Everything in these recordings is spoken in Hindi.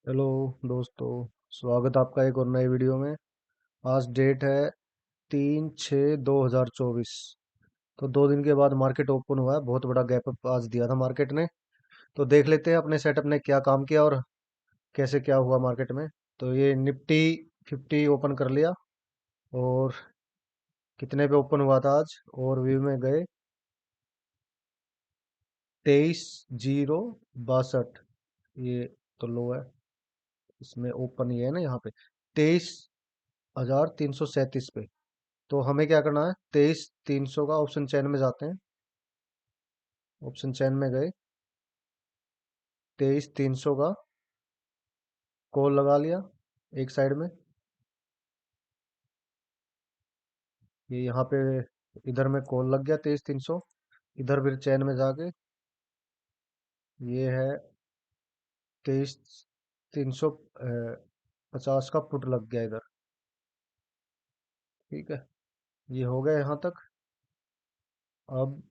हेलो दोस्तों। स्वागत आपका एक और नए वीडियो में। आज डेट है 3/6/2024। तो 2 दिन के बाद मार्केट ओपन हुआ है। बहुत बड़ा गैप अप आज दिया था मार्केट ने। तो देख लेते हैं अपने सेटअप ने क्या काम किया और कैसे क्या हुआ मार्केट में। तो ये निफ्टी 50 ओपन कर लिया। और कितने पे ओपन हुआ था आज? और व्यू में गए 23,062। ये तो लो है। इसमें ओपन ये है ना, यहाँ पे 23,337 पे। तो हमें क्या करना है? 23,300 का ऑप्शन चेन में जाते हैं। ऑप्शन चेन में गए, 23,300 का कॉल लगा लिया एक साइड में। ये यहाँ पे इधर में कॉल लग गया 23,300। इधर फिर चेन में जाके ये है 23,350 का पुट लग गया इधर। ठीक है, ये हो गया यहाँ तक। अब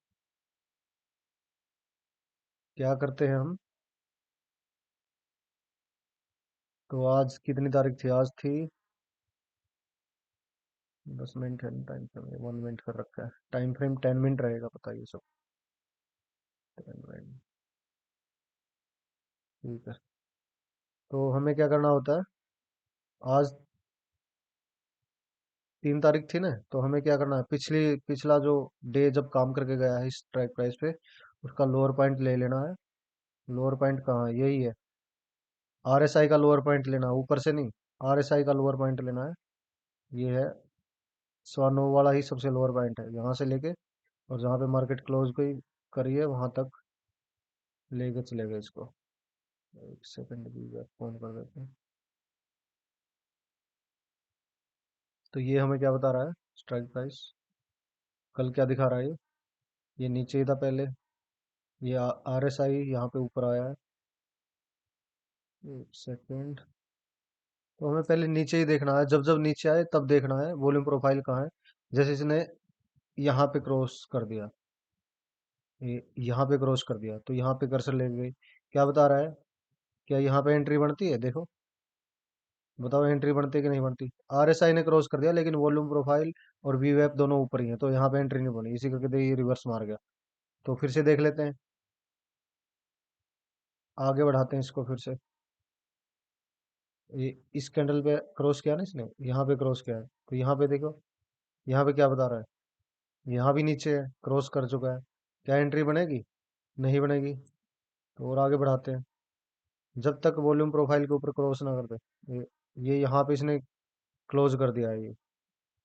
क्या करते हैं हम? तो आज कितनी तारीख थी? आज थी 10 मिनट है। टाइम फ्रेम 1 मिनट कर रखा है। टाइम फ्रेम 10 मिनट रहेगा, पता ये सब। 10 मिनट। ठीक है। तो हमें क्या करना होता है? आज 3 तारीख थी ना, तो हमें क्या करना है? पिछला जो डे जब काम करके गया है इस स्ट्राइक प्राइस पे, उसका लोअर पॉइंट ले लेना है। लोअर पॉइंट कहाँ है? यही है। आरएसआई का लोअर पॉइंट लेना है, ऊपर से नहीं। आरएसआई का लोअर पॉइंट लेना है। ये है 109 वाला ही सबसे लोअर पॉइंट है, यहाँ से लेके और जहाँ पे मार्केट क्लोज गई करिए वहां तक लेके चले गए इसको। एक सेकंड की फोन कर देते हैं। तो ये हमें क्या बता रहा है? स्ट्राइक प्राइस कल क्या दिखा रहा है? ये नीचे ही था पहले। ये आरएसआई यहाँ पे ऊपर आया है। एक सेकंड। तो हमें पहले नीचे ही देखना है, जब जब नीचे आए तब देखना है वॉल्यूम प्रोफाइल कहाँ है। जैसे इसने यहाँ पे क्रॉस कर दिया, ये यहाँ पे क्रॉस कर दिया, तो यहाँ पे कर्सर ले गई। क्या बता रहा है? क्या यहाँ पे एंट्री बनती है? देखो, बताओ एंट्री बनती है कि नहीं बनती? आरएसआई ने क्रॉस कर दिया, लेकिन वॉल्यूम प्रोफाइल और वीवैप दोनों ऊपर ही है, तो यहाँ पे एंट्री नहीं बनी। इसी करके ये रिवर्स मार गया। तो फिर से देख लेते हैं। आगे बढ़ाते हैं इसको फिर से। ये इस कैंडल पे क्रॉस किया ना इसने, यहाँ पे क्रॉस किया है, तो यहाँ पे देखो। यहाँ पे क्या बता रहा है? यहाँ भी नीचे है, क्रॉस कर चुका है। क्या एंट्री बनेगी? नहीं बनेगी। तो और आगे बढ़ाते हैं। जब तक वॉल्यूम प्रोफाइल के ऊपर क्रॉस ना कर दे। ये यहाँ पे इसने क्लोज कर दिया है। ये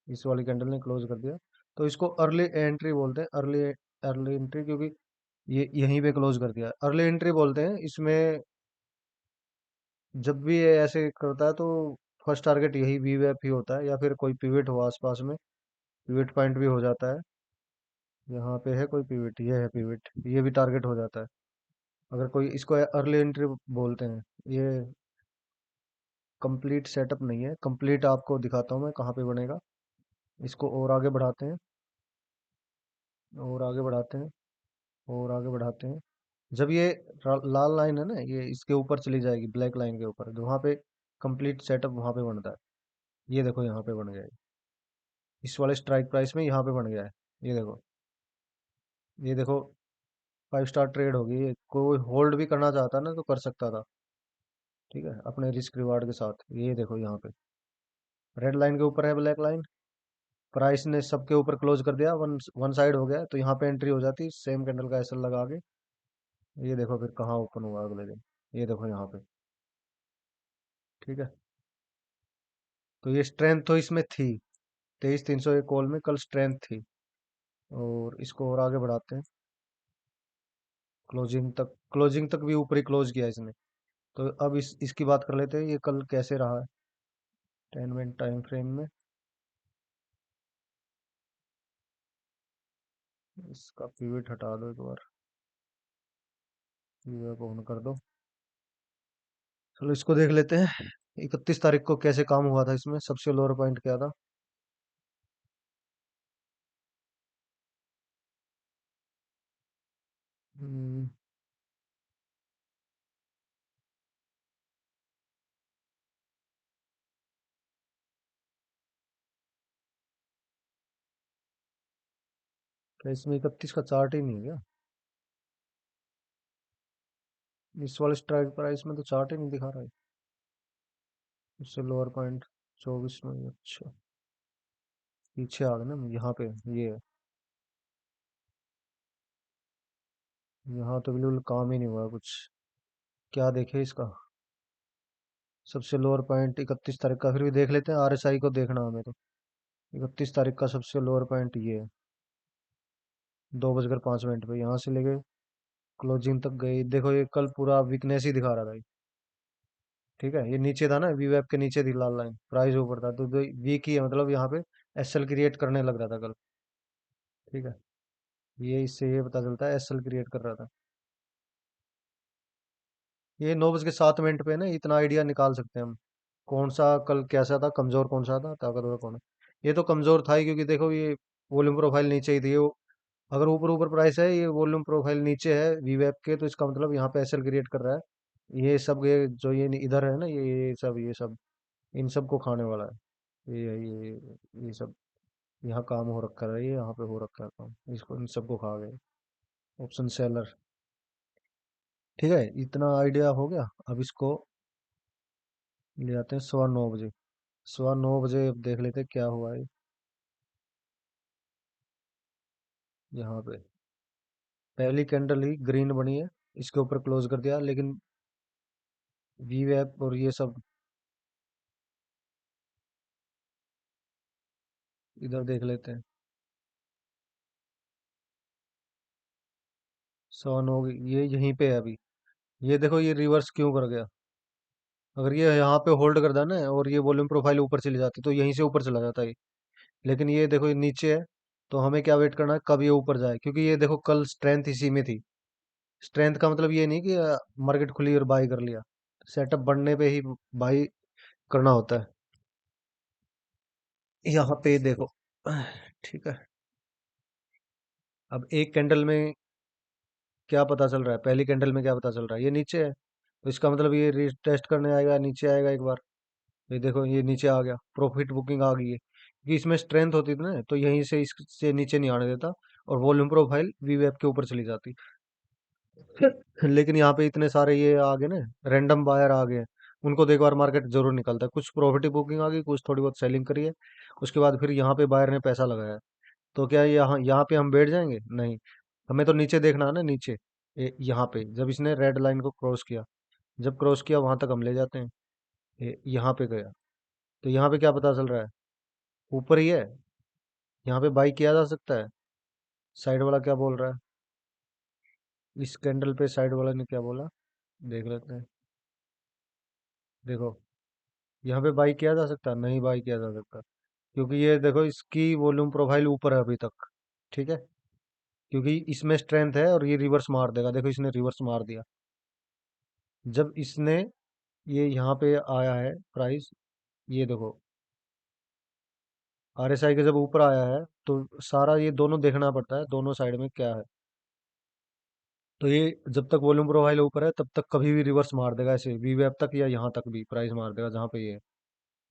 इस वाली कैंडल ने क्लोज कर दिया। तो इसको अर्ली एंट्री बोलते हैं। अर्ली अर्ली एंट्री, क्योंकि ये यहीं पे क्लोज कर दिया। अर्ली एंट्री बोलते हैं इसमें। जब भी ये ऐसे करता है तो फर्स्ट टारगेट यही वी वैप ही होता है, या फिर कोई पिवट हो आसपास में। पिवट पॉइंट भी हो जाता है। यहाँ पे है कोई पिवट, ये है पिवट, ये भी टारगेट हो जाता है। अगर कोई इसको अर्ली एंट्री बोलते हैं। ये कंप्लीट सेटअप नहीं है। कंप्लीट आपको दिखाता हूँ मैं कहाँ पे बनेगा। इसको और आगे बढ़ाते हैं, और आगे बढ़ाते हैं, और आगे बढ़ाते हैं। जब ये लाल लाइन है ना, ये इसके ऊपर चली जाएगी, ब्लैक लाइन के ऊपर, तो वहाँ पे कंप्लीट सेटअप वहाँ पे बनता है। ये देखो यहाँ पे बन गया है। इस वाले स्ट्राइक प्राइस में यहाँ पे बन गया है। ये देखो, ये देखो। 5 स्टार ट्रेड होगी ये। कोई होल्ड भी करना चाहता ना तो कर सकता था। ठीक है, अपने रिस्क रिवार्ड के साथ। ये देखो यहाँ पे रेड लाइन के ऊपर है ब्लैक लाइन। प्राइस ने सबके ऊपर क्लोज कर दिया, वन वन साइड हो गया, तो यहाँ पे एंट्री हो जाती सेम कैंडल का एसएल लगा के। ये देखो फिर कहाँ ओपन हुआ अगले दिन। ये देखो यहाँ पे। ठीक है। तो ये स्ट्रेंथ तो इसमें थी। 23,300 एक कॉल में कल स्ट्रेंथ थी। और इसको और आगे बढ़ाते हैं। क्लोजिंग तक भी ऊपर ही क्लोज किया इसने। तो अब इसकी बात कर लेते हैं, ये कल कैसे रहा है 10 मिनट टाइम फ्रेम में। इसका पीवट हटा दो एक बार। पीवट ऑन कर दो। चलो इसको देख लेते हैं। 31 तारीख को कैसे काम हुआ था इसमें, सबसे लोअर पॉइंट क्या था? हम्म, क्या इसमें 31 का चार्ट ही नहीं है क्या? इस वाले स्ट्राइक प्राइस में तो चार्ट ही नहीं दिखा रहा है। इससे लोअर पॉइंट 24 में, अच्छा पीछे आ गए ना यहाँ पे। ये यहाँ तो बिल्कुल काम ही नहीं हुआ कुछ। क्या देखे इसका? सबसे लोअर पॉइंट 31 तारीख का, फिर भी देख लेते हैं, आरएसआई को देखना हमें तो। 31 तारीख का सबसे लोअर पॉइंट ये है, 2:05 पे यहाँ से लेके क्लोजिंग तक गई। देखो ये कल पूरा वीकनेस ही दिखा रहा था ये। ठीक है, ये नीचे था ना, वी वेब के नीचे थी लाल लाइन, प्राइस ऊपर था, तो वीक ही है, मतलब यहाँ पे एसएल क्रिएट करने लग रहा था कल। ठीक है, ये इससे ये पता चलता है एसएल क्रिएट कर रहा था। ये 9:07 पे ना इतना आइडिया निकाल सकते हैं हम, कौन सा कल कैसा था, कमजोर कौन सा था, ताकतवर कौन है। ये तो कमजोर था ही, क्योंकि देखो ये वॉल्यूम प्रोफाइल नीचे ही थी। ये अगर ऊपर ऊपर प्राइस है, ये वॉल्यूम प्रोफाइल नीचे है वी वेब के, तो इसका मतलब यहाँ पे एसएल क्रिएट कर रहा है। ये सब ये जो ये इधर है ना, ये सब इन सब को खाने वाला है। ये सब यहाँ काम हो रखा है, ये यहाँ पे हो रखा है काम, इसको इन सबको खा गए ऑप्शन सेलर। ठीक है, इतना आइडिया हो गया। अब इसको ले आते हैं 9:15 बजे। 9:15 अब देख लेते हैं क्या हुआ है यहाँ पे। पहली कैंडल ही ग्रीन बनी है, इसके ऊपर क्लोज कर दिया, लेकिन वी वेब और ये सब इधर देख लेते हैं। 9:09 ये यहीं पे है अभी। ये देखो ये रिवर्स क्यों कर गया। अगर ये यहाँ पे होल्ड करता ना और ये वॉल्यूम प्रोफाइल ऊपर चली जाती, तो यहीं से ऊपर चला जाता है। लेकिन ये देखो ये नीचे है, तो हमें क्या वेट करना है कब ये ऊपर जाए, क्योंकि ये देखो कल स्ट्रेंथ इसी में थी। स्ट्रेंथ का मतलब ये नहीं कि मार्केट खुली और बाई कर लिया, सेटअप बढ़ने पे ही बाई करना होता है। यहाँ पे देखो, ठीक है, अब एक कैंडल में क्या पता चल रहा है, पहली कैंडल में क्या पता चल रहा है, ये नीचे है, तो इसका मतलब ये टेस्ट करने आएगा, नीचे आएगा एक बार। ये देखो ये नीचे आ गया, प्रॉफिट बुकिंग आ गई है, क्योंकि इसमें स्ट्रेंथ होती थी ना, तो यहीं से इससे नीचे नहीं आने देता, और वॉल्यूम प्रोफाइल वी वेब के ऊपर चली जाती। लेकिन यहाँ पे इतने सारे ये आ गए ना, रैंडम बायर आ गए हैं, उनको तो एक बार मार्केट जरूर निकलता है, कुछ प्रॉफिट बुकिंग आ गई, कुछ थोड़ी बहुत सेलिंग करी है, उसके बाद फिर यहाँ पे बायर ने पैसा लगाया है। तो क्या यहाँ पे हम बैठ जाएंगे? नहीं, हमें तो नीचे देखना है ना, नीचे यहाँ पे जब इसने रेड लाइन को क्रॉस किया, जब क्रॉस किया वहां तक हम ले जाते हैं। यहाँ पे गया, तो यहाँ पे क्या पता चल रहा है, ऊपर ही है, यहाँ पे बाई किया जा सकता है। साइड वाला क्या बोल रहा है, इस कैंडल पे साइड वाला ने क्या बोला, देख लेते हैं। देखो यहाँ पे बाई किया जा सकता है? नहीं बाई किया जा सकता, क्योंकि ये देखो इसकी वॉल्यूम प्रोफाइल ऊपर है अभी तक। ठीक है, क्योंकि इसमें स्ट्रेंथ है, और ये रिवर्स मार देगा, देखो इसने रिवर्स मार दिया। जब इसने ये यहाँ पे आया है प्राइस, ये देखो आरएसआई के जब ऊपर आया है, तो सारा ये दोनों देखना पड़ता है, दोनों साइड में क्या है। तो ये जब तक वॉल्यूम प्रोफाइल ऊपर है, तब तक कभी भी रिवर्स मार देगा, ऐसे वी वेब तक या यहाँ तक भी प्राइस मार देगा जहाँ पे ये है।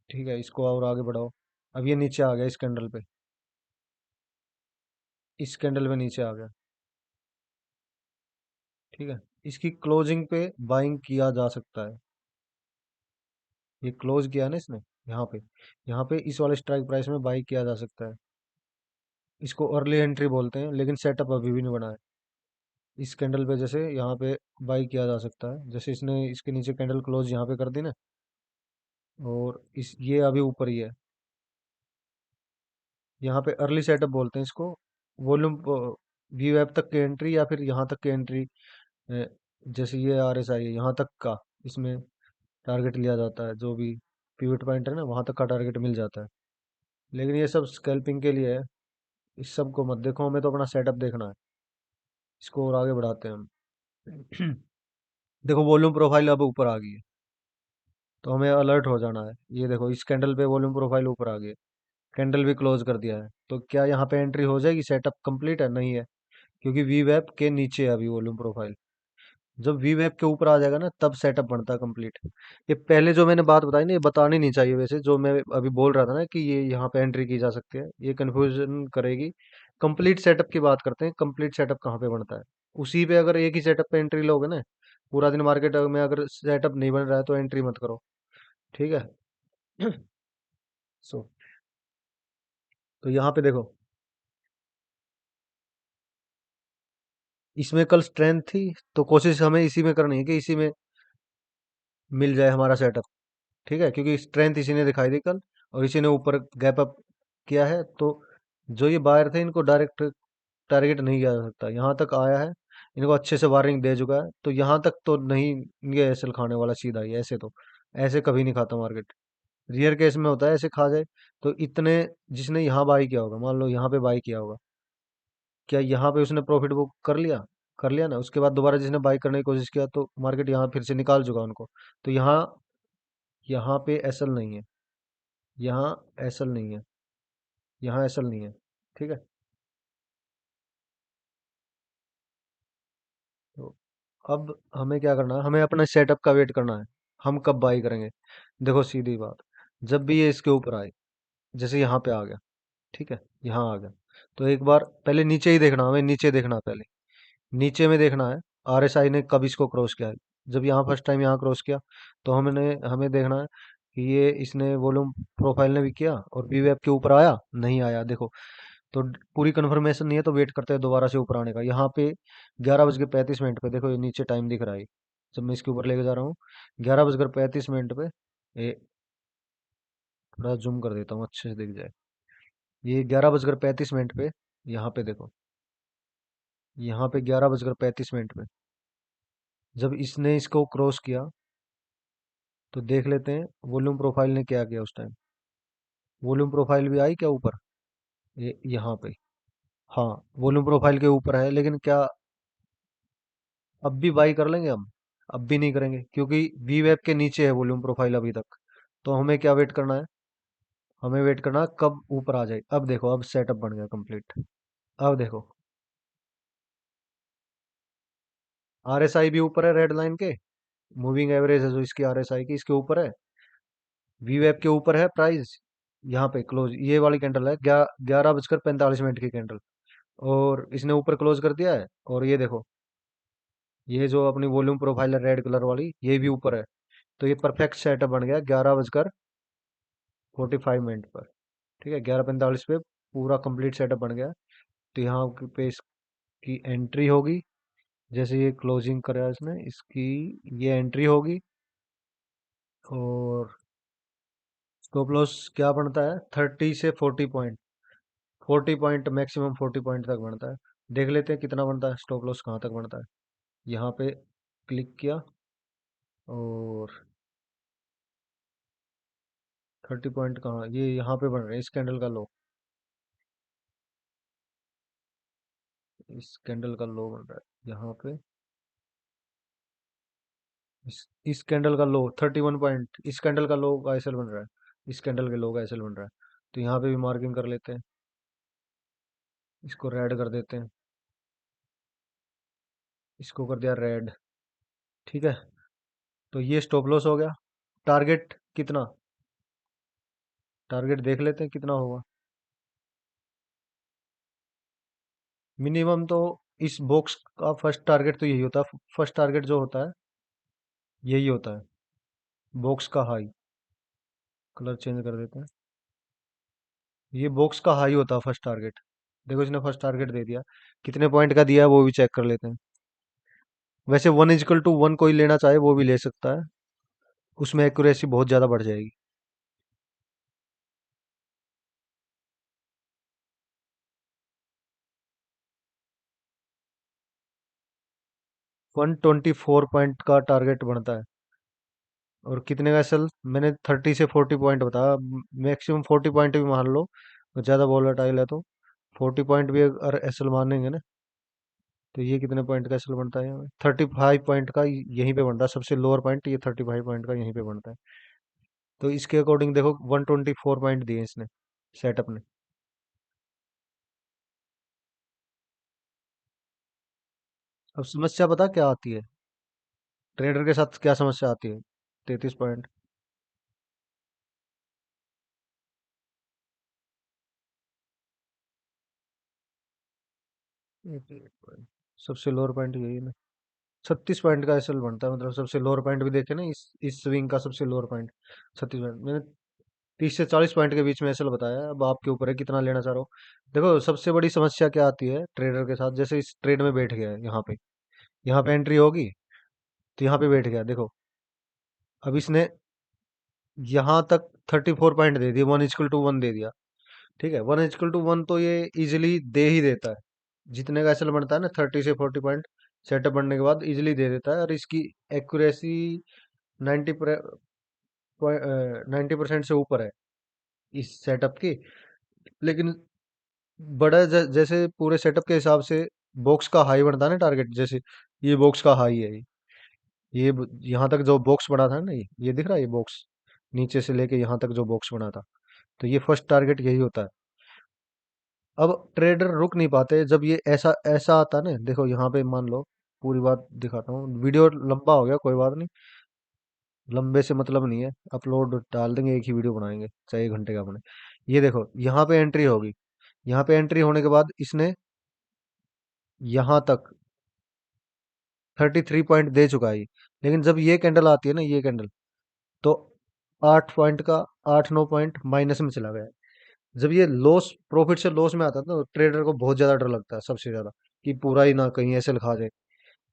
ठीक है, इसको और आगे बढ़ाओ। अब ये नीचे आ गया इस कैंडल पे, इस कैंडल पे नीचे आ गया। ठीक है, इसकी क्लोजिंग पे बाइंग किया जा सकता है। ये क्लोज किया है ना इसने, यहाँ पे इस वाले स्ट्राइक प्राइस में बाई किया जा सकता है। इसको अर्ली एंट्री बोलते हैं, लेकिन सेटअप अभी भी नहीं बना है। इस कैंडल पे जैसे यहाँ पे बाई किया जा सकता है, जैसे इसने इसके नीचे कैंडल क्लोज यहाँ पे कर दी ना, और इस ये अभी ऊपर ही है। यहाँ पे अर्ली सेटअप बोलते हैं इसको। वॉल्यूम वी वेब तक की एंट्री, या फिर यहाँ तक की एंट्री, जैसे ये आर एस आई है यहाँ तक का, इसमें टारगेट लिया जाता है, जो भी पिवट पॉइंट है ना, वहां तक का टारगेट मिल जाता है। लेकिन ये सब स्कैल्पिंग के लिए है, इस सब को मत देखो, हमें तो अपना सेटअप देखना है। इसको और आगे बढ़ाते हैं हम। देखो वॉल्यूम प्रोफाइल अब ऊपर आ गई है, तो हमें अलर्ट हो जाना है। ये देखो इस कैंडल पे वॉल्यूम प्रोफाइल ऊपर आ गई है, कैंडल भी क्लोज कर दिया है, तो क्या यहाँ पे एंट्री हो जाएगी? सेटअप कंप्लीट है? नहीं है, क्योंकि वी वेब के नीचे है अभी वॉल्यूम प्रोफाइल। जब वी वेब के ऊपर आ जाएगा ना, तब सेटअप बनता है कंप्लीट। ये पहले जो मैंने बात बताई ना, ये बतानी नहीं चाहिए वैसे, जो मैं अभी बोल रहा था ना कि ये यहाँ पे एंट्री की जा सकती है, ये कंफ्यूजन करेगी। कंप्लीट सेटअप की बात करते हैं। कंप्लीट सेटअप कहाँ पे बनता है? उसी पे अगर एक ही सेटअप पे एंट्री लोगे ना, पूरा दिन मार्केट में अगर सेटअप नहीं बन रहा है तो एंट्री मत करो। ठीक है। सो तो यहाँ पे देखो, इसमें कल स्ट्रेंथ थी, तो कोशिश हमें इसी में करनी है कि इसी में मिल जाए हमारा सेटअप। ठीक है, क्योंकि स्ट्रेंथ इसी ने दिखाई दी कल, और इसी ने ऊपर गैप अप किया है। तो जो ये बायर थे इनको डायरेक्ट टारगेट नहीं किया जा सकता। यहाँ तक आया है, इनको अच्छे से वार्निंग दे चुका है, तो यहाँ तक तो नहीं ये एसएल खाने वाला सीधा ही। ऐसे तो ऐसे कभी नहीं खाता मार्केट। रियर केस में होता है ऐसे खा जाए। तो इतने, जिसने यहाँ बाई किया होगा, मान लो यहाँ पे बाई किया होगा, क्या यहाँ पे उसने प्रॉफिट बुक कर लिया? कर लिया ना। उसके बाद दोबारा जिसने बाई करने की कोशिश किया तो मार्केट यहाँ फिर से निकाल चुका उनको। तो यहाँ यहाँ पे एसएल नहीं है, यहाँ एसएल नहीं है, यहाँ एसएल नहीं है। ठीक है। तो अब हमें क्या करना है? हमें अपने सेटअप का वेट करना है। हम कब बाई करेंगे? देखो सीधी बात, जब भी ये इसके ऊपर आए, जैसे यहाँ पे आ गया, ठीक है, यहाँ आ गया, तो एक बार पहले नीचे ही देखना, हमें नीचे देखना है पहले। नीचे में देखना है आरएसआई ने कब इसको क्रॉस किया है। जब यहाँ फर्स्ट टाइम यहाँ क्रॉस किया, तो हमें देखना है कि ये इसने वॉल्यूम प्रोफाइल ने भी किया और वीवेप के ऊपर आया, नहीं आया, देखो। तो पूरी कंफर्मेशन नहीं है तो वेट करते हैं दोबारा से ऊपर आने का। यहाँ पे 11:35 पे देखो, ये नीचे टाइम दिख रहा है, जब मैं इसके ऊपर लेके जा रहा हूँ 11:35 पे। ये थोड़ा जूम कर देता हूँ अच्छे से दिख जाए। ये 11:35 पे, यहाँ पे देखो, यहाँ पे 11:35 पे जब इसने इसको क्रॉस किया, तो देख लेते हैं वॉल्यूम प्रोफाइल ने क्या किया उस टाइम। वॉल्यूम प्रोफाइल भी आई क्या ऊपर? ये यहाँ पे, हाँ, वॉल्यूम प्रोफाइल के ऊपर है, लेकिन क्या अब भी बाई कर लेंगे हम? अब भी नहीं करेंगे, क्योंकि वी वेब के नीचे है वॉल्यूम प्रोफाइल अभी तक। तो हमें क्या वेट करना है? हमें वेट करना है कब ऊपर आ जाए। अब देखो, अब सेटअप बन गया कंप्लीट। अब देखो, आरएसआई भी ऊपर है रेड लाइन के, मूविंग एवरेज है जो इसकी आरएसआई की, इसके ऊपर है। वी वेब के ऊपर है प्राइस, यहाँ पे क्लोज ये वाली कैंडल है 11:45 की कैंडल, और इसने ऊपर क्लोज कर दिया है। और ये देखो, ये जो अपनी वॉल्यूम प्रोफाइल है रेड कलर वाली, ये भी ऊपर है। तो ये परफेक्ट सेटअप बन गया 11:45 पर। ठीक है, 11:45 पे पूरा कंप्लीट सेटअप बन गया। तो यहाँ पे इसकी एंट्री होगी, जैसे ये क्लोजिंग करा इसने इसकी, ये एंट्री होगी। और स्टॉप लॉस क्या बनता है? 30 से 40 पॉइंट, 40 पॉइंट मैक्सिमम, 40 पॉइंट तक बनता है। देख लेते हैं कितना बनता है, स्टॉप लॉस कहाँ तक बनता है। यहाँ पे क्लिक किया, और 30 पॉइंट कहाँ, ये यहाँ पे बन रहा है, इस कैंडल का लो, इस कैंडल का लो बन रहा है यहाँ पे। इस कैंडल का लो 31 पॉइंट, इस कैंडल का लो का एसएल बन रहा है, इस कैंडल के लो का एसएल बन रहा है। तो यहाँ पे भी मार्किंग कर लेते हैं, इसको रेड कर देते हैं, इसको कर दिया रेड। ठीक है, तो ये स्टॉप लॉस हो गया। टारगेट कितना? टारगेट देख लेते हैं कितना होगा। मिनिमम तो इस बॉक्स का फर्स्ट टारगेट तो यही होता है। फर्स्ट टारगेट जो होता है यही होता है, बॉक्स का हाई। कलर चेंज कर देते हैं, ये बॉक्स का हाई होता है फर्स्ट टारगेट। देखो इसने फर्स्ट टारगेट दे दिया, कितने पॉइंट का दिया है वो भी चेक कर लेते हैं। वैसे 1:1 कोई लेना चाहे वो भी ले सकता है, उसमें एक्यूरेसी बहुत ज़्यादा बढ़ जाएगी। वन 24 पॉइंट का टारगेट बनता है। और कितने का एसएल? मैंने 30 से 40 पॉइंट बताया, मैक्सिमम 40 पॉइंट भी मान लो, ज़्यादा वॉलेटाइल है तो। 40 पॉइंट भी अगर एसएल मानेंगे ना, तो ये कितने पॉइंट का एसएल बनता है? 35 पॉइंट का यहीं पे बनता है, सबसे लोअर पॉइंट ये 35 पॉइंट का यहीं पे बनता है। तो इसके अकॉर्डिंग देखो 124 पॉइंट दिए इसने, सेटअप ने। अब समस्या पता क्या आती है? ट्रेडर के साथ क्या समस्या आती है? 33 पॉइंट। एक सबसे लोअर पॉइंट यही है ना। 36 पॉइंट का एसएल बनता है, मतलब सबसे लोअर पॉइंट भी देखे ना, इस स्विंग का सबसे लोअर पॉइंट 36 पॉइंट। मैंने 30 से 40 पॉइंट के बीच में एसएल बताया है, अब आपके ऊपर है कितना लेना चाह रहे हो। देखो सबसे बड़ी समस्या क्या आती है ट्रेडर के साथ, जैसे इस ट्रेड में बैठ गया है यहाँ पे एंट्री होगी, तो यहाँ पे बैठ गया देखो। अब इसने यहाँ तक 34 पॉइंट दे दिया, 1:1 दे दिया। ठीक है, 1:1 तो ये इजिली दे ही देता है। जितने का एसएल बनता है ना, 30 से 40 पॉइंट सेटअप बनने के बाद इजिली दे देता है, और इसकी एक्यूरेसी 90% से ऊपर है इस सेटअप की। लेकिन जैसे पूरे सेटअप के हिसाब से बॉक्स का हाई बनता है ना टारगेट, जैसे ये बॉक्स का हाई है, यहाँ तक जो बॉक्स बना था ना, ये दिख रहा है, ये बॉक्स नीचे से लेके यहाँ तक जो बॉक्स बना था, तो ये फर्स्ट टारगेट यही होता है। अब ट्रेडर रुक नहीं पाते जब ये ऐसा ऐसा आता है ना, देखो यहाँ पे मान लो, पूरी बात दिखाता हूँ, वीडियो लंबा हो गया कोई बात नहीं, लंबे से मतलब नहीं है, अपलोड डाल देंगे, एक ही वीडियो बनाएंगे चाहे 1 घंटे का बने। ये देखो यहाँ पे एंट्री होगी, यहाँ पे एंट्री होने के बाद इसने यहाँ तक 33 पॉइंट दे चुका है, लेकिन जब ये कैंडल आती है ना, ये कैंडल, तो 8 पॉइंट का 8-9 पॉइंट माइनस में चला गया। जब ये लॉस, प्रॉफिट से लॉस में आता है तो ट्रेडर को बहुत ज्यादा डर लगता है, सबसे ज्यादा, कि पूरा ही ना कहीं ऐसे खा जाए।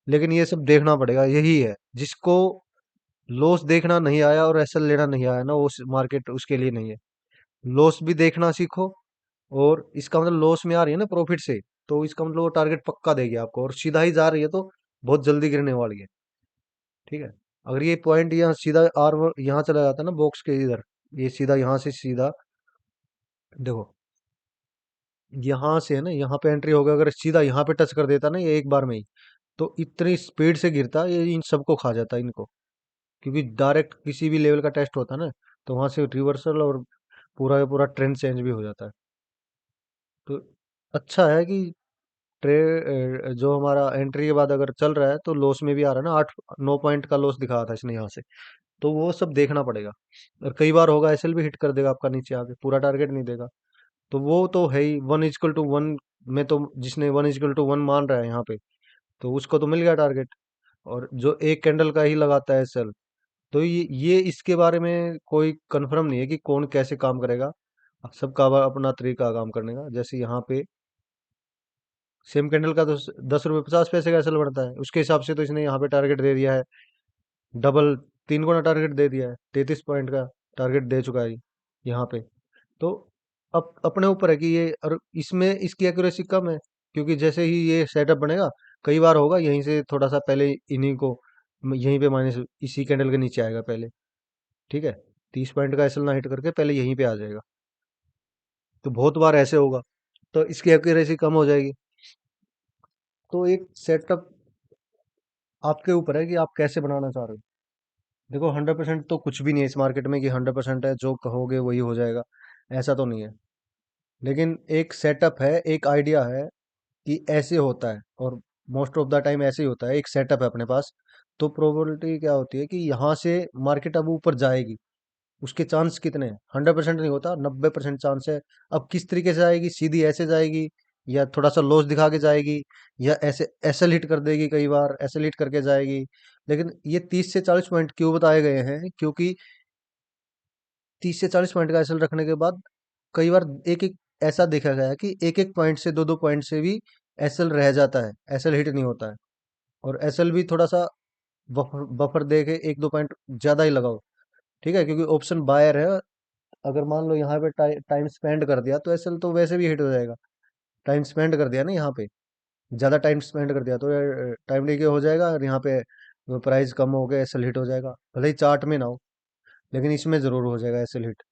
लेकिन ये सब देखना पड़ेगा, यही है जिसको लॉस देखना नहीं आया और एसएल लेना नहीं आया ना, वो मार्केट उसके लिए नहीं है। लॉस भी देखना सीखो, और इसका मतलब लॉस में आ रही है ना प्रॉफिट से, तो इसका मतलब वो टारगेट पक्का देगी आपको, और सीधा ही जा रही है तो बहुत जल्दी गिरने वाली है। ठीक है, अगर ये पॉइंट यहाँ सीधा यहाँ चला जाता है ना बॉक्स के इधर, ये सीधा यहाँ से सीधा देखो, यहाँ से है ना, यहाँ पे एंट्री होगा, अगर सीधा यहाँ पे टच कर देता ना ये एक बार में ही, तो इतनी स्पीड से गिरता ये, इन सबको खा जाता है इनको। क्योंकि डायरेक्ट किसी भी लेवल का टेस्ट होता है ना, तो वहां से रिवर्सल और पूरा का पूरा ट्रेंड चेंज भी हो जाता है। तो अच्छा है कि जो हमारा एंट्री के बाद अगर चल रहा है तो लॉस में भी आ रहा है ना, 8-9 पॉइंट का लॉस दिखा था इसने यहाँ से, तो वो सब देखना पड़ेगा। और कई बार होगा एसएल भी हिट कर देगा आपका नीचे आके, पूरा टारगेट नहीं देगा, तो वो तो है ही 1:1 में, तो जिसने 1:1 मान रहा है यहाँ पे, तो उसको तो मिल गया टारगेट। और जो एक कैंडल का ही लगाता है सेल, तो ये इसके बारे में कोई कंफर्म नहीं है कि कौन कैसे काम करेगा। सबका अपना तरीका काम करने का, जैसे यहाँ पे सेम कैंडल का तो 10 रुपये 50 पैसे का एसएल बढ़ता है, उसके हिसाब से तो इसने यहाँ पे टारगेट दे दिया है डबल, 3 गुना टारगेट दे दिया है, 33 पॉइंट का टारगेट दे चुका है यहाँ पे। तो अब अपने ऊपर है कि ये, और इसमें इसकी एक्यूरेसी कम है, क्योंकि जैसे ही ये सेटअप बनेगा, कई बार होगा यहीं से थोड़ा सा पहले इन्हीं को यहीं पे माइनस, इसी कैंडल के नीचे आएगा पहले। ठीक है, 30 पॉइंट का एसएल ना हिट करके पहले यहीं पे आ जाएगा, तो बहुत बार ऐसे होगा, तो इसकी एक्यूरेसी कम हो जाएगी। तो एक सेटअप आपके ऊपर है कि आप कैसे बनाना चाह रहे हो। देखो 100% तो कुछ भी नहीं है इस मार्केट में कि 100% है, जो कहोगे वही हो जाएगा, ऐसा तो नहीं है। लेकिन एक सेटअप है, एक आइडिया है कि ऐसे होता है, और मोस्ट ऑफ द टाइम ऐसे ही होता है, एक सेटअप है अपने पास, तो प्रोबेबिलिटी क्या होती है कि यहाँ से मार्केट अब ऊपर जाएगी, उसके चांस कितने हैं, 100% नहीं होता, 90% चांस है। अब किस तरीके से जाएगी, सीधी ऐसे जाएगी, या थोड़ा सा लॉस दिखा के जाएगी, या ऐसे एसएल हिट कर देगी, कई बार एसएल हिट करके जाएगी। लेकिन ये 30 से 40 पॉइंट क्यों बताए गए हैं, क्योंकि 30 से 40 पॉइंट का एसएल रखने के बाद कई बार एक एक ऐसा देखा गया है कि एक एक पॉइंट से दो दो पॉइंट से भी एसएल रह जाता है, एसएल हिट नहीं होता है। और एसएल भी थोड़ा सा बफर बफर दे के 1-2 पॉइंट ज्यादा ही लगाओ। ठीक है, क्योंकि ऑप्शन बायर है, अगर मान लो यहाँ पे टाइम स्पेंड कर दिया तो एसएल तो वैसे भी हिट हो जाएगा। टाइम स्पेंड कर दिया ना यहाँ पे, ज्यादा टाइम स्पेंड कर दिया तो टाइम लेके हो जाएगा, और यहाँ पे प्राइस कम हो गया एसएल हिट हो जाएगा, भले ही चार्ट में ना हो, लेकिन इसमें जरूर हो जाएगा एसएल हिट।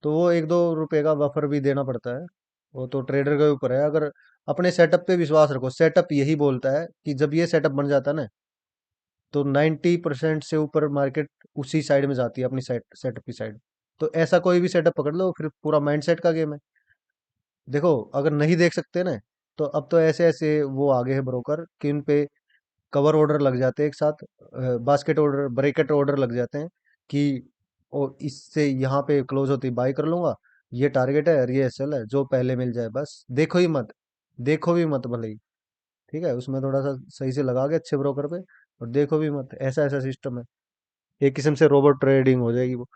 तो वो 1-2 रुपए का बफर भी देना पड़ता है, वो तो ट्रेडर के ऊपर है। अगर अपने सेटअप पे विश्वास रखो, सेटअप यही बोलता है कि जब ये सेटअप बन जाता है ना, तो 90% से ऊपर मार्केट उसी साइड में जाती है, अपनी साइड, सेटअप की साइड। तो ऐसा कोई भी सेटअप पकड़ लो, फिर पूरा माइंडसेट का गेम है। देखो अगर नहीं देख सकते ना, तो अब तो ऐसे ऐसे वो आगे है ब्रोकर कि इन पे कवर ऑर्डर लग जाते हैं एक साथ, बास्केट ऑर्डर, ब्रैकेट ऑर्डर लग जाते हैं कि और इससे यहाँ पे क्लोज होती बाई कर लूंगा, ये टारगेट है और ये एसएल है, जो पहले मिल जाए बस, देखो ही मत, देखो भी मत भले ही। ठीक है, उसमें थोड़ा सा सही से लगा के अच्छे ब्रोकर पे, और देखो भी मत, ऐसा ऐसा सिस्टम है। एक किस्म से रोबोट ट्रेडिंग हो जाएगी वो।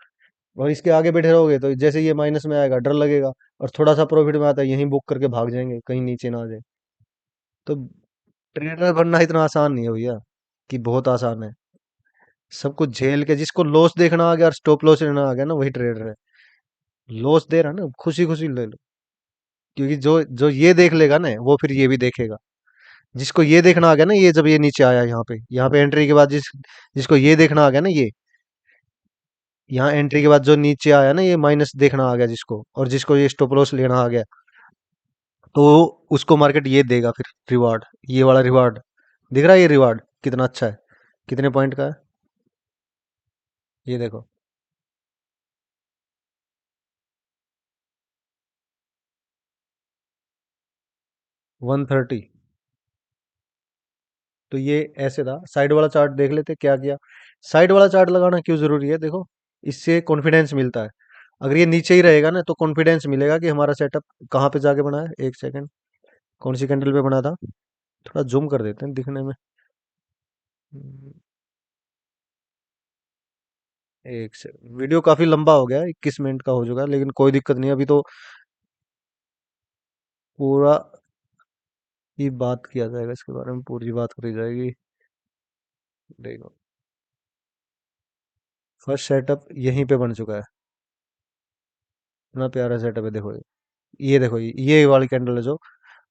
और इसके आगे बैठे रहोगे तो जैसे ये माइनस में आएगा डर लगेगा, और थोड़ा सा प्रॉफिट में आता है यहीं बुक करके भाग जाएंगे, कहीं नीचे ना आ जाए। तो ट्रेडर बनना इतना आसान नहीं है भैया, कि बहुत आसान है। सब कुछ झेल के, जिसको लॉस देखना आ गया और स्टॉप लॉस लेना आ गया ना, वही ट्रेडर है। लॉस दे रहा है ना, खुशी खुशी ले लो। क्योंकि जो जो ये देख लेगा ना, वो फिर ये भी देखेगा। जिसको ये देखना आ गया ना, ये जब ये नीचे आया यहाँ पे एंट्री के बाद, जिसको ये देखना आ गया ना, ये यहाँ एंट्री के बाद जो नीचे आया ना, ये माइनस देखना आ गया जिसको, और जिसको ये स्टॉप लॉस लेना आ गया, तो उसको मार्केट ये देगा फिर रिवार्ड, ये वाला रिवार्ड। दिख रहा है ये रिवार्ड कितना अच्छा है, कितने पॉइंट का है, ये देखो। 130। तो ये ऐसे था, साइड वाला चार्ट देख लेते क्या किया। साइड वाला चार्ट लगाना क्यों जरूरी है, देखो, इससे कॉन्फिडेंस मिलता है। अगर ये नीचे ही रहेगा ना, तो कॉन्फिडेंस मिलेगा कि हमारा सेटअप कहाँ पे जाके बना है। एक सेकंड, कौन सी कैंडल पे बना था, थोड़ा जूम कर देते हैं दिखने में। हम्म, एक से वीडियो काफी लंबा हो गया है, 21 मिनट का हो चुका है, लेकिन कोई दिक्कत नहीं, अभी तो पूरा ही बात किया जाएगा, इसके बारे में पूरी बात करी जाएगी। देखो, फर्स्ट सेटअप यहीं पे बन चुका है, इतना प्यारा सेटअप है, देखो ये देखो, ये वाली कैंडल है जो,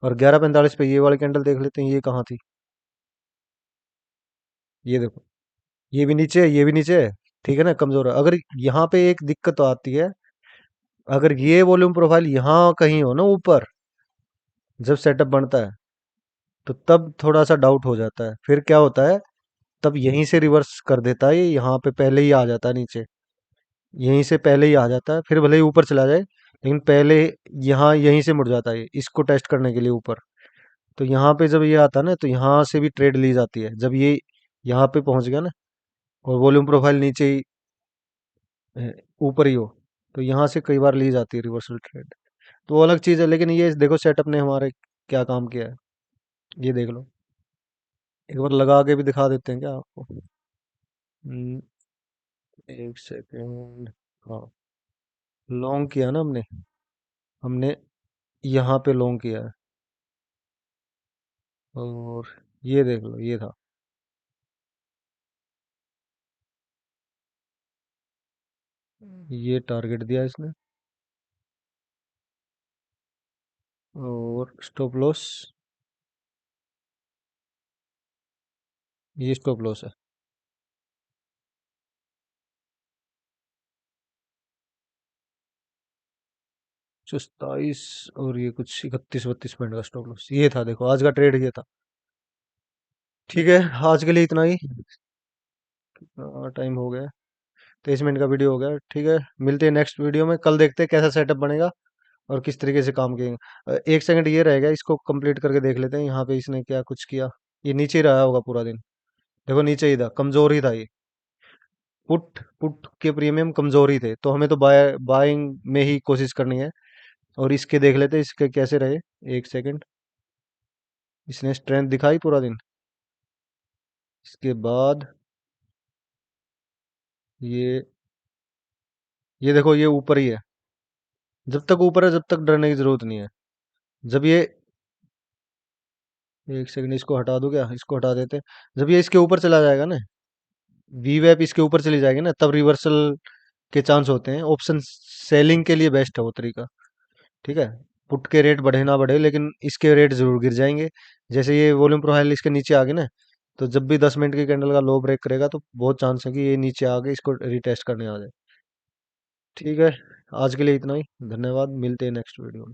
और 11:45 पे ये वाली कैंडल देख लेते हैं, ये कहाँ थी, ये देखो, ये भी नीचे है, ये भी नीचे है। ठीक है ना, कमजोर है। अगर यहाँ पे एक दिक्कत तो आती है, अगर ये वॉल्यूम प्रोफाइल यहाँ कहीं हो ना ऊपर, जब सेटअप बनता है, तो तब थोड़ा सा डाउट हो जाता है। फिर क्या होता है, तब यहीं से रिवर्स कर देता है, ये यहाँ पे पहले ही आ जाता है नीचे, यहीं से पहले ही आ जाता है, फिर भले ही ऊपर चला जाए, लेकिन पहले यहाँ यहीं से मुड़ जाता है इसको टेस्ट करने के लिए ऊपर। तो यहाँ पे जब ये आता है ना, तो यहाँ से भी ट्रेड ली जाती है, जब ये यहाँ पे पहुंच गया ना, और वॉल्यूम प्रोफाइल नीचे ही अ, ऊपर ही हो, तो यहाँ से कई बार ली जाती है रिवर्सल ट्रेड। तो वो अलग चीज़ है, लेकिन ये देखो सेटअप ने हमारे क्या काम किया है, ये देख लो। एक बार लगा के भी दिखा देते हैं क्या आपको। हम्म, एक सेकेंड। हाँ, लॉन्ग किया ना हमने, हमने यहाँ पे लॉन्ग किया है, और ये देख लो, ये था, ये टारगेट दिया इसने, और स्टॉप लॉस, ये स्टॉप लॉस है। 27, और ये कुछ 31-32 मिनट का स्टॉप लॉस, ये था, देखो आज का ट्रेड ये था। ठीक है, आज के लिए इतना ही। टाइम हो गया, 23 मिनट का वीडियो हो गया। ठीक है, मिलते हैं नेक्स्ट वीडियो में, कल देखते हैं कैसा सेटअप बनेगा और किस तरीके से काम किएंगे। एक सेकंड ये रहेगा, इसको कंप्लीट करके देख लेते हैं, यहाँ पे इसने क्या कुछ किया। ये नीचे ही रहा होगा पूरा दिन, देखो नीचे ही था, कमजोर ही था ये। पुट पुट के प्रीमियम कमजोर ही थे, तो हमें तो बाइंग में ही कोशिश करनी है। और इसके देख लेते हैं, इसके कैसे रहे। एक सेकंड, इसने स्ट्रेंथ दिखाई पूरा दिन, इसके बाद ये ये देखो, ये ऊपर ही है। जब तक ऊपर है, जब तक डरने की जरूरत नहीं है। जब ये, एक सेकंड, इसको हटा दूं क्या, इसको हटा देते हैं। जब ये इसके ऊपर चला जाएगा ना, वी वैप इसके ऊपर चली जाएगी ना, तब रिवर्सल के चांस होते हैं। ऑप्शन सेलिंग के लिए बेस्ट है वो तरीका। ठीक है, पुट के रेट बढ़े ना बढ़े, लेकिन इसके रेट जरूर गिर जाएंगे। जैसे ये वॉल्यूम प्रोफाइल इसके नीचे आ गई ना, तो जब भी 10 मिनट की कैंडल का लो ब्रेक करेगा, तो बहुत चांस है कि ये नीचे आके इसको रिटेस्ट करने आ जाए। ठीक है, आज के लिए इतना ही, धन्यवाद, मिलते हैं नेक्स्ट वीडियो में।